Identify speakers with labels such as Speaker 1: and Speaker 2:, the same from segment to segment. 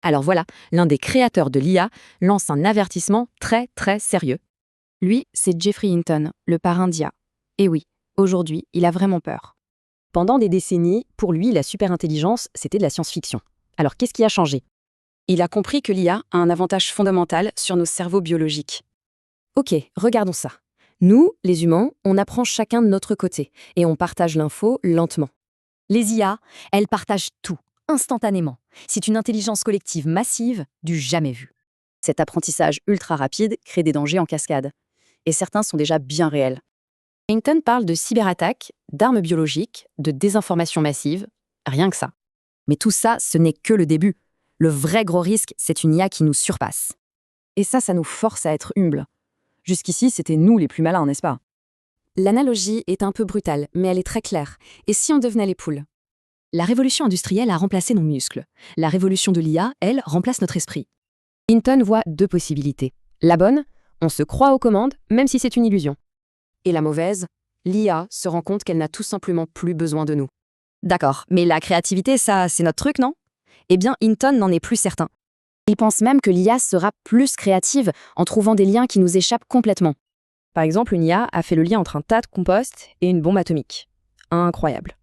Speaker 1: Alors voilà, l'un des créateurs de l'IA lance un avertissement très très sérieux.
Speaker 2: Lui, c'est Geoffrey Hinton, le parrain d'IA. Et oui, aujourd'hui, il a vraiment peur.
Speaker 1: Pendant des décennies, pour lui, la superintelligence, c'était de la science-fiction. Alors qu'est-ce qui a changé?
Speaker 2: Il a compris que l'IA a un avantage fondamental sur nos cerveaux biologiques.
Speaker 1: Ok, regardons ça. Nous, les humains, on apprend chacun de notre côté et on partage l'info lentement. Les IA, elles partagent tout, instantanément. C'est une intelligence collective massive du jamais vu. Cet apprentissage ultra rapide crée des dangers en cascade. Et certains sont déjà bien réels. Hinton parle de cyberattaques, d'armes biologiques, de désinformation massive, rien que ça. Mais tout ça, ce n'est que le début. Le vrai gros risque, c'est une IA qui nous surpasse. Et ça nous force à être humbles. Jusqu'ici, c'était nous les plus malins, n'est-ce pas? L'analogie est un peu brutale, mais elle est très claire. Et si on devenait les poules? La révolution industrielle a remplacé nos muscles. La révolution de l'IA, elle, remplace notre esprit. Hinton voit deux possibilités. La bonne, on se croit aux commandes, même si c'est une illusion. Et la mauvaise, l'IA se rend compte qu'elle n'a tout simplement plus besoin de nous. D'accord, mais la créativité, ça, c'est notre truc, non? Eh bien, Hinton n'en est plus certain. Il pense même que l'IA sera plus créative en trouvant des liens qui nous échappent complètement. Par exemple, une IA a fait le lien entre un tas de compost et une bombe atomique. Incroyable.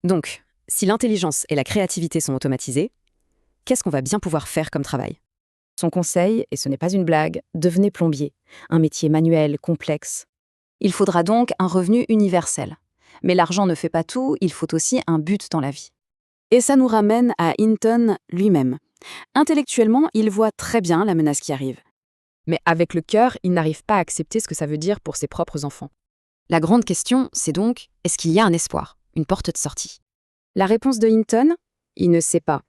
Speaker 1: Donc, si l'intelligence et la créativité sont automatisées, qu'est-ce qu'on va bien pouvoir faire comme travail? Son conseil, et ce n'est pas une blague, devenez plombier, un métier manuel, complexe. Il faudra donc un revenu universel. Mais l'argent ne fait pas tout, il faut aussi un but dans la vie. Et ça nous ramène à Hinton lui-même. Intellectuellement, il voit très bien la menace qui arrive. Mais avec le cœur, il n'arrive pas à accepter ce que ça veut dire pour ses propres enfants. La grande question, c'est donc, est-ce qu'il y a un espoir, une porte de sortie? La réponse de Hinton? Il ne sait pas.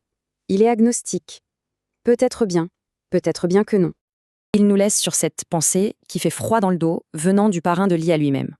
Speaker 1: Il est agnostique. Peut-être bien que non. Il nous laisse sur cette pensée qui fait froid dans le dos, venant du parrain de l'IA lui-même.